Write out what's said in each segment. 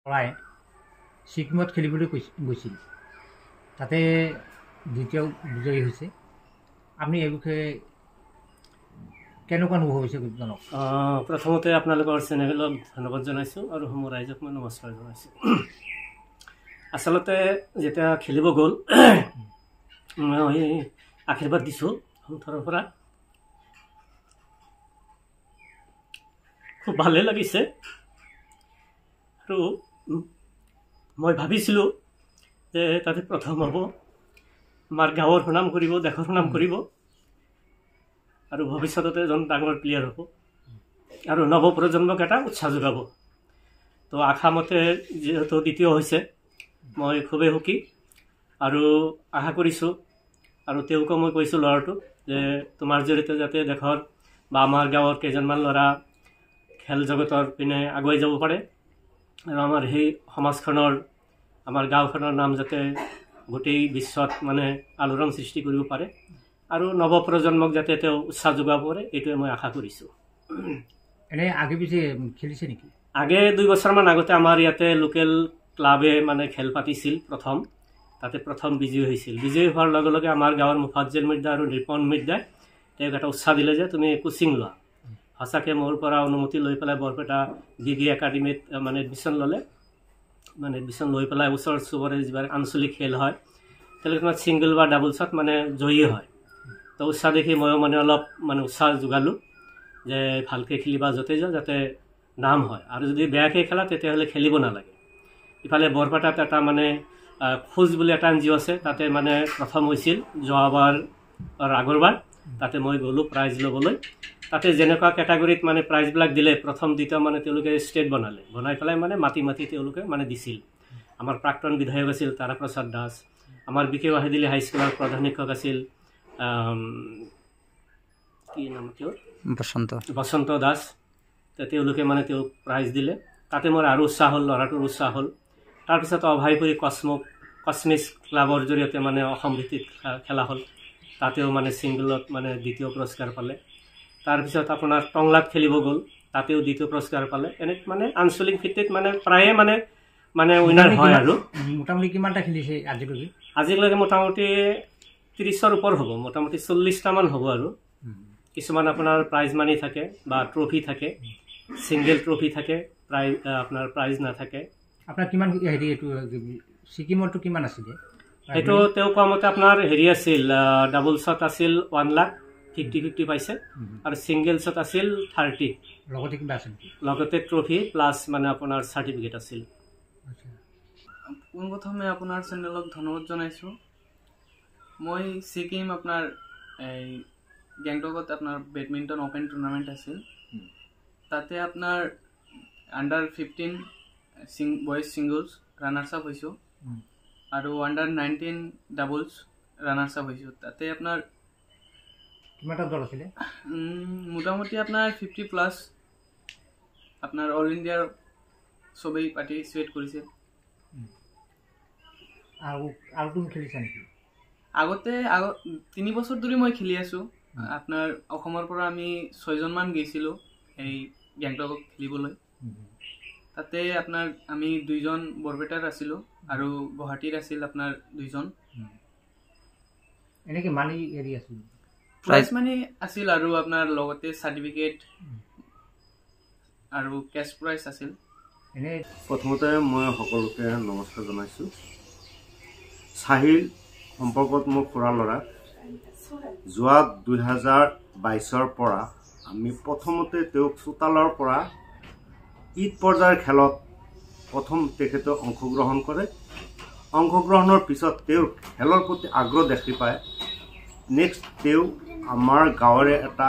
পৰাই ছিকিমত খেলিবলৈ গৈছিল তাতে দ্বিতীয় বিজয়ী হৈছে আপুনি এই বিষয়ে কেনেকুৱা অনুভৱ হৈছে জনক প্ৰথমতে আপোনালোকৰ চেনেলক ধন্যবাদ জনাইছোঁ আৰু সমূহ ৰাইজক মই নমস্কাৰ জনাইছোঁ আচলতে যেতিয়া খেলিব গ'ল মই আশীৰ্বাদ দিছোঁ সন্থৰৰ পৰা খুব ভালে লাগিছে আৰু মই ভাবিছিলোঁ যে তাতে প্ৰথম হ'ব আমাৰ গাঁৱৰ সুনাম কৰিব দেশৰ সুনাম কৰিব আৰু ভৱিষ্যততে এজন ডাঙৰ প্লেয়াৰ হ'ব আৰু নৱপ্ৰজন্মক এটা উৎসাহ যোগাব তো আশামতে যিহেতু দ্বিতীয় হৈছে মই খুবেই সুখী আৰু আশা কৰিছোঁ আৰু তেওঁকো মই কৈছোঁ ল'ৰাটোক যে তোমাৰ জৰিয়তে যাতে দেশৰ বা আমাৰ গাঁৱৰ কেইজনমান ল'ৰা খেল জগতৰ পিনে আগুৱাই যাব পাৰে আৰু আমাৰ সেই সমাজখনৰ আমাৰ গাঁওখনৰ নাম যাতে গোটেই বিশ্বত মানে আলোড়ন সৃষ্টি কৰিব পাৰে আৰু নৱপ্ৰজন্মক যাতে তেওঁ উৎসাহ যোগাব পাৰে এইটোৱে মই আশা কৰিছোঁ এনে আগে পিছে খেলিছে নেকি আগে 2 বছৰমান আগতে আমাৰ ইয়াতে লোকেল ক্লাবে মানে খেল পাতিছিল প্ৰথম তাতে প্ৰথম বিজয়ী হৈছিল বিজয়ী হোৱাৰ লগে লগে আমাৰ গাঁৱৰ মুফাজ্জল মিৰ্জা আৰু ৰিপন মিৰ্জাই তেওঁক এটা উৎসাহ দিলে যে তুমি কোচিং লোৱা সঁচাকৈ মোৰ পৰা অনুমতি লৈ পেলাই বৰপেটা ডিগ্ৰী একাডেমীত মানে এডমিশ্যন ল'লে মানে এডমিশ্যন লৈ পেলাই ওচৰ চুবুৰীয়া যিবিলাক আঞ্চলিক খেল হয় তেওঁলোকে তোমাৰ ছিংগল বা ডাবলছত মানে জয়ী হয় তো উৎসাহ দেখি ময়ো মানে অলপ মানে উৎসাহ যোগালোঁ যে ভালকৈ খেলিবা য'তে যাওঁ যাতে নাম হয় আৰু যদি বেয়াকৈ খেলা তেতিয়াহ'লে খেলিব নালাগে ইফালে বৰপেটাত এটা মানে খোজ বুলি এটা NGO আছে তাতে মানে প্ৰথম হৈছিল যোৱাবাৰ আগৰবাৰ তাতে মই গ'লোঁ প্ৰাইজ ল'বলৈ তাতে যেনেকুৱা কেটাগৰীত মানে প্ৰাইজবিলাক দিলে প্ৰথম দ্বিতীয় মানে তেওঁলোকে ষ্টেট বনাই পেলাই মানে মাতি তেওঁলোকে মানে দিছিল আমাৰ প্ৰাক্তন বিধায়ক আছিল তাৰাপ্ৰসাদ দাস আমাৰ BK ৱাহিদিলি হাইস্কুলৰ প্ৰধান শিক্ষক আছিল কি নাম তেওঁৰ বসন্ত দাস তেওঁলোকে মানে তেওঁক প্ৰাইজ দিলে তাতে মোৰ আৰু উৎসাহ হ'ল ল'ৰাটোৰ উৎসাহ হ'ল তাৰপিছত অভাইপুৰী কচমিক্স ক্লাবৰ জৰিয়তে মানে অসম ভিত্তিত খেলা হ'ল তাতেও মানে ছিংগলত মানে দ্বিতীয় পুৰস্কাৰ পালে তাৰপিছত আপোনাৰ টংলাত খেলিব গ'ল তাতেও দ্বিতীয় পুৰস্কাৰ পালে এনে মানে আঞ্চলিক ভিত্তিত মানে প্ৰায়ে মানে উইনাৰ হয় আৰু মোটামুটি কিমানটা খেলিছে আজিলৈকে মোটামুটি 30ৰ ওপৰ হ'ব মোটামুটি 40টামান হ'ব আৰু কিছুমান আপোনাৰ প্ৰাইজ মানি থাকে বা ট্ৰফি থাকে সিঙ্গেল ট্ৰফি থাকে আপোনাৰ প্ৰাইজ নাথাকে আপোনাৰ কিমান হেৰি এইটো ছিকিমৰটো কিমান আছিল এইটো তেওঁ কোৱামতে আপোনাৰ হেৰি আছিল ডাবলছত আছিল 1 লাখ 50 পাইছে আৰু সিঙ্গেলছত আছিল 30 লগতে কিবা আছিল লগতে ট্ৰফি প্লাস মানে আপোনাৰ সাৰ্টিফিকেট আছিল পোনপ্ৰথমে আপোনাৰ চেনেলক ধন্যবাদ জনাইছো মই ছিকিম আপোনাৰ এই গ্যাংটকত আপোনাৰ বেডমিন্টন ওপেন টুৰ্নামেন্ট আছিল তাতে আপোনাৰ আন্ডাৰ 15 বয়েজ সিঙ্গলস ৰানাৰ্স আপ হইছো আৰু আন্ডাৰ 19 ডাবলস ৰানাৰ্স আপ হইছো তাতে আপোনাৰ কিমানটা দল আছিল মোটামুটি আপোনাৰ 50 প্লাস আপোনাৰ অল ইন্ডিয়াৰ সবেই পাৰ্টিসিপেট কৰিছে আৰু তুমি খেলিছা নেকি আগতে 3 বছৰ ধৰি মই খেলি আছো আপোনাৰ অসমৰ পৰা আমি 6 জন মান গৈছিলো এই গ্যাংটকক খেলিবলৈ তাতে আপোনাৰ আমি 2 জন বৰপেটাৰ আছিলো আৰু গুৱাহাটীৰ আছিল আপোনাৰ 2 জন এনেকে মানি এৰি আছিল প্ৰাইজ মানি আছিল আৰু আপোনাৰ লগতে সাৰ্টিফিকেট আৰু ক্যাশ প্ৰাইজ আছিল এনে প্ৰথমতে মই সকলোকে নমস্কাৰ জনাইছো সাহিল সম্পৰ্কত মোৰ খুৰা ল'ৰা যোৱা 2022ৰ পৰা আমি প্ৰথমতে তেওঁক চোতালৰ পৰা ঈদ পৰ্যায়ৰ খেলত প্ৰথম তেখেতে অংশগ্ৰহণ কৰে অংশগ্ৰহণৰ পিছত তেওঁৰ খেলৰ প্ৰতি আগ্ৰহ দেখি পায় নেক্সট তেওঁ আমাৰ গাঁৱৰে এটা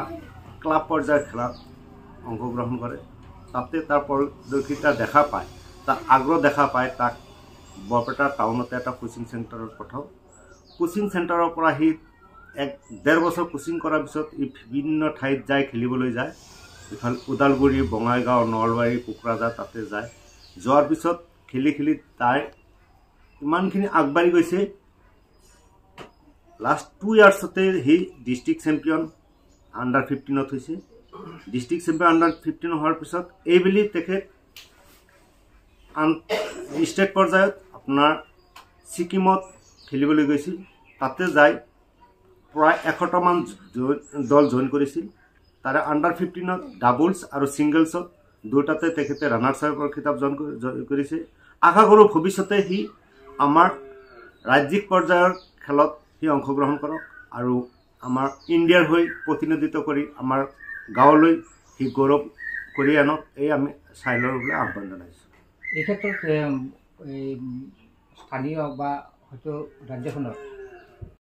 ক্লাব পৰ্যায়ৰ খেলত অংশগ্ৰহণ কৰে তাতে তাৰ পৰদৰ্শিতা দেখা পায় তাৰ আগ্ৰহ দেখা পায় তাক বৰপেটা টাউনতে এটা কোচিং চেণ্টাৰত পঠাও কোচিং চেণ্টাৰৰ পৰা সি 1.5 বছৰ কোচিং কৰাৰ পিছত ই বিভিন্ন ঠাইত যায় খেলিবলৈ যায় ইফালে উদালগুৰি বঙাইগাঁও নলবাৰী কোকৰাঝাৰ তাতে যায় যোৱাৰ পিছত খেলি তাই ইমানখিনি আগবাঢ়ি গৈছে লাষ্ট 2 ইয়াৰ্ছতে হি ডিস্ট্ৰিক্ট চেম্পিয়ন আন্ডাৰ 15ত হৈছে ডিস্ট্ৰিক্ট চেম্পিয়ন আন্ডাৰ 15 হোৱাৰ পিছত এইবেলি তেখেত ষ্টেট পৰ্যায়ত আপোনাৰ ছিকিমত খেলিবলৈ গৈছিল। তাতে যাই প্ৰায় 100টামান দল জইন কৰিছিল। তাৰে আণ্ডাৰ-15ত ডাবলছ আৰু ছিংগলছত দুটাতে তেখেতে ৰানাৰ্ছ আপৰ খিতাপ জইন কৰিছে। আশা কৰোঁ ভৱিষ্যতে সি আমাৰ ৰাজ্যিক পৰ্যায়ৰ খেলত সি অংশগ্ৰহণ কৰক আৰু আমাৰ ইণ্ডিয়াৰ হৈ প্ৰতিনিধিত্ব কৰি আমাৰ গাঁৱলৈ সি গৌৰৱ কৰি আনক, এই আমি চাইলৰ বুলি আহ্বান জনাইছোঁ। এই ক্ষেত্ৰত স্থানীয় বা হয়তো ৰাজ্যখনৰ